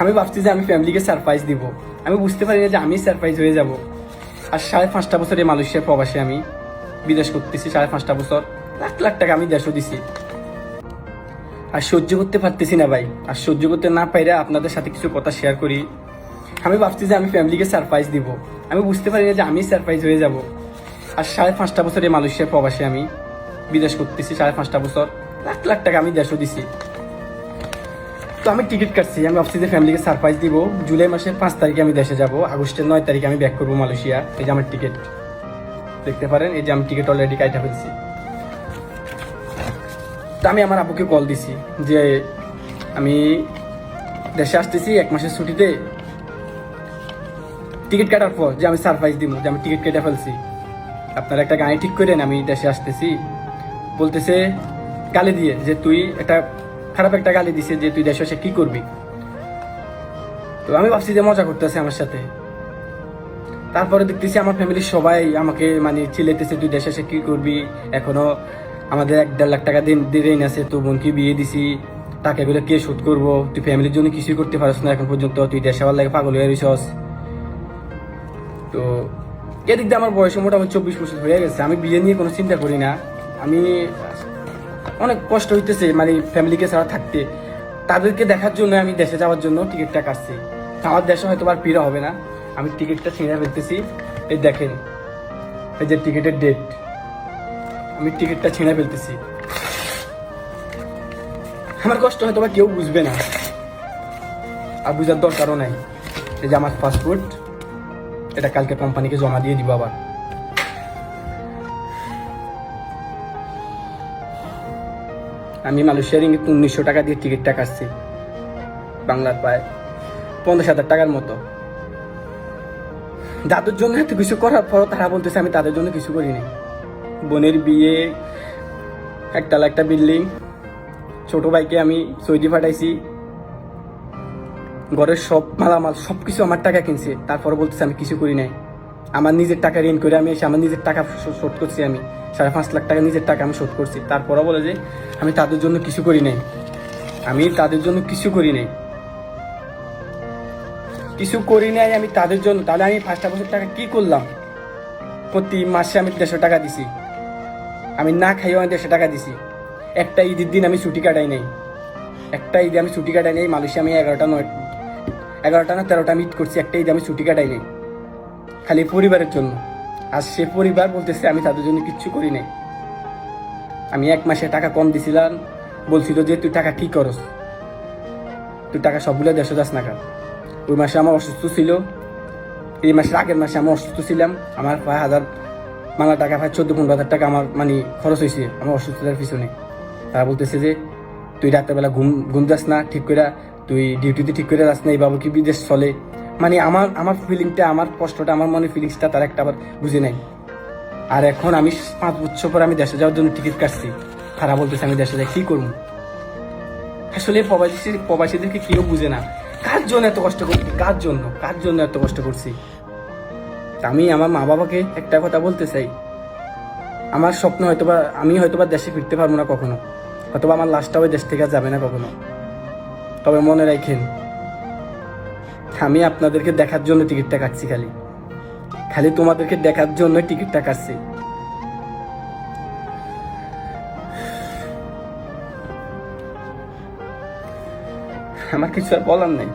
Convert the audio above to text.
আমি ভাবছি যে আমি ফ্যামিলিকে সারপ্রাইজ দিব। আমি বুঝতে পারি না যে আমি সারপ্রাইজ হয়ে যাব। আর 5.5 বছর এই মালয়েশিয়ার প্রবাসে আমি বিদেশ করতেছি। 5.5 বছর লাখ লাখ টাকা আমি দেশও দিছি। আর সহ্য করতে পারতেছি না ভাই। আর সহ্য করতে না পাইরা আপনাদের সাথে কিছু কথা শেয়ার করি। আমি ভাবছি যে আমি ফ্যামিলিকে সারপ্রাইজ দিব। আমি বুঝতে পারি না যে আমি সারপ্রাইজ হয়ে যাব। আর 5.5 বছর এই মালয়েশিয়ার প্রবাসে আমি বিদেশ করতেছি। 5.5 বছর লাখ লাখ টাকা আমি দেশও দিছি। তো আমি টিকিট কাটছি। আমি ভাবছি যে ফ্যামিলিকে সারপ্রাইজ দিব। জুলাই মাসের 5 তারিখে আমি দেশে যাব। আগস্টের 9 তারিখে আমি ব্যাক করবো মালয়েশিয়া। এই যে আমার টিকিট দেখতে পারেন। এই যে আমি টিকিট অলরেডি কাটা ফেলছি। তো আমি আমার আব্বুকে কল দিছি যে আমি দেশে আসতেছি 1 মাসের ছুটিতে। টিকিট কাটার পর যে আমি সারপ্রাইজ দিব যে আমি টিকিট কেটে ফেলছি, আপনারা একটা গাড়ি ঠিক করেন, আমি দেশে আসতেছি। বলতেছে গালি দিয়ে যে তুই একটা খারাপ একটা গালি দিছে যে তুই দেশে এসে কি করবি। তো আমি ভাবছি যে মজা করতেছে আমার সাথে। তারপরে দেখতেছি আমার ফ্যামিলির সবাই আমাকে মানে চিল্লাইতেছে তুই দেশে এসে কি করবি, এখনো আমাদের 1-1.5 লাখ টাকা দিন আছে, তোর বোনকে বিয়ে দিছি, টাকাগুলো কে শোধ করবো, তুই ফ্যামিলির জন্য কিছুই করতে পারছ না এখন পর্যন্ত, তুই দেশে আবার লাগে পাগল হয়ে রইছস। তো এদিক দিয়ে আমার বয়সে মোটামুটি 24 বছর হয়ে গেছে। আমি বিয়ে নিয়ে কোনো চিন্তা করি না। আমি অনেক কষ্ট হইতেছে মানে ফ্যামিলিকে ছাড়া থাকতে। তাদেরকে দেখার জন্য আমি দেশে যাওয়ার জন্য টিকিটটা কাটছি। আমার দেশে হয়তো আর ফিরা হবে না। আমি টিকিটটা ছিঁড়ে ফেলতেছি। এই দেখেন, এই যে টিকিটের ডেট, আমি টিকিটটা ছিঁড়ে ফেলতেছি। আমার কষ্ট হয়তো বা কেউ বুঝবে না, আর বুঝার দরকারও নাই। এই যে আমার পাসপোর্ট, এটা কালকে কোম্পানিকে জমা দিয়ে দিব। আবার আমি মালয়েশিয়ার ইঙ্গিত 1900 টাকা দিয়ে টিকিটটা কাটছি, বাংলার প্রায় 50,000 টাকার মতো। দাদুর জন্য এত কিছু করার পরও তারা বলতেছে আমি তাদের জন্য কিছু করিনি। বোনের বিয়ে, একতলা একটা বিল্ডিং, ছোট ভাইকে আমি সৌদি পাঠাইছি, ঘরের সব মালামাল সবকিছু আমার টাকা কিনছে, তারপরে বলতেছে আমি কিছু করি নাই। আমার নিজের টাকা ঋণ করে আমি এসে আমার নিজের টাকা শোধ করছি। আমি 5.5 লাখ টাকা নিজের টাকা আমি শোধ করছি। তারপরে বলে যে আমি তাদের জন্য কিছু করি নাই। আমি তাদের জন্য কিছু করি নাই, কিছু করি নাই আমি তাদের জন্য। তাহলে আমি 5 বছর টাকা কি করলাম? প্রতি মাসে আমি 150 টাকা দিছি। আমি না খাইও আমি 150 টাকা দিছি। একটা ঈদের দিন আমি ছুটি কাটাই নাই। একটা ঈদে আমি ছুটি কাটাই নাই। মালয়েশিয়া আমি 11টা না 13টা আমি ঈদ করছি। একটা ঈদে আমি ছুটি কাটাই নাই, খালি পরিবারের জন্য। আর সে পরিবার বলতেছে আমি তাদের জন্য কিচ্ছু করি নাই। আমি 1 মাসে টাকা কম দিছিলাম, বলছিল যে তুই টাকা কি করস, তুই টাকা সবগুলো দেশে যাস না কেন। ওই মাসে আমার অসুস্থ ছিল। এই মাসের আগের মাসে আমি অসুস্থ ছিলাম। আমার প্রায় বাংলা টাকা, প্রায় 14-15 হাজার টাকা আমার মানে খরচ হয়েছে আমার অসুস্থতার পিছনে। তারা বলতেছে যে তুই রাত্রেবেলা ঘুম যাস না ঠিক করে, তুই ডিউটিতে ঠিক করে যাস না, এই বাবু কি বিদেশ চলে। মানে আমার ফিলিংটা, আমার কষ্টটা, আমার মনে ফিলিংসটা তারা একটা আবার বুঝে নাই। আর এখন আমি 5 বছর পর আমি দেশে যাওয়ার জন্য টিকিট কাটছি। তারা বলতেছে আমি দেশে যাই কি করবো। আসলে প্রবাসীদেরকে কেউ বুঝে না। কার জন্য এত কষ্ট করছি, কার জন্য এত কষ্ট করছি। আমি আমার মা বাবাকে একটা কথা বলতে চাই, আমার স্বপ্ন হয়তোবা আমি হয়তোবা দেশে ফিরতে পারবো না কখনো, হয়তোবা আমার লাশটা ওই দেশ থেকে যাবে না কখনো। তবে মনে রাখেন, আমি আপনাদেরকে দেখার জন্য টিকিটটা কাটছি। খালি তোমাদেরকে দেখার জন্য টিকিটটা কাটছি। আমার কিছু আর বলার নেই।